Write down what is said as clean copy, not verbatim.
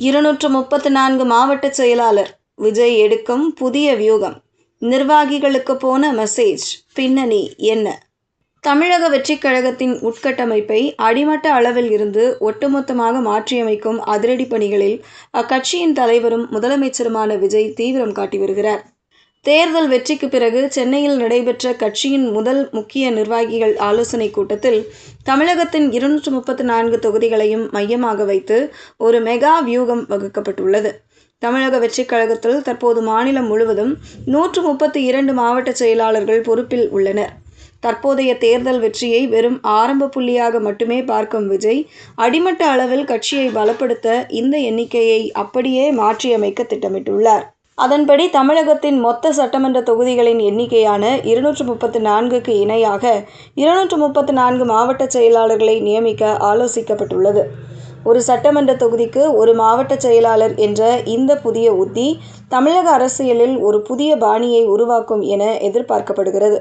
234 மாவட்ட செயலாளர் விஜய் எடுக்கும் புதிய வியூகம். நிர்வாகிகளுக்கு போன மெசேஜ் பின்னணி என்ன? தமிழக வெற்றிக் கழகத்தின் உட்கட்டமைப்பை அடிமட்ட அளவில் இருந்து ஒட்டுமொத்தமாக மாற்றியமைக்கும் அதிரடி பணிகளில் அக்கட்சியின் தலைவரும் முதலமைச்சருமான விஜய் தீவிரம் காட்டி வருகிறார். தேர்தல் வெற்றிக்கு பிறகு சென்னையில் நடைபெற்ற கட்சியின் முதல் முக்கிய நிர்வாகிகள் ஆலோசனை கூட்டத்தில் தமிழகத்தின் 234 தொகுதிகளையும் மையமாக வைத்து ஒரு மெகா வியூகம் வகுக்கப்பட்டுள்ளது. தமிழக வெற்றிக் கழகத்தில் தற்போது மாநிலம் முழுவதும் 132 மாவட்ட செயலாளர்கள் பொறுப்பில் உள்ளனர். தற்போதைய தேர்தல் வெற்றியை வெறும் ஆரம்ப புள்ளியாக மட்டுமே பார்க்கும் விஜய், அடிமட்ட அளவில் கட்சியை பலப்படுத்த இந்த எண்ணிக்கையை அப்படியே மாற்றியமைக்க திட்டமிட்டுள்ளார். அதன்படி தமிழகத்தின் மொத்த சட்டமன்ற தொகுதிகளின் எண்ணிக்கையான 234க்கு இணையாக 234 மாவட்ட செயலாளர்களை நியமிக்க ஆலோசிக்கப்பட்டுள்ளது. ஒரு சட்டமன்ற தொகுதிக்கு ஒரு மாவட்ட செயலாளர் என்ற இந்த புதிய உத்தி தமிழக அரசியலில் ஒரு புதிய பாணியை உருவாக்கும் என எதிர்பார்க்கப்படுகிறது.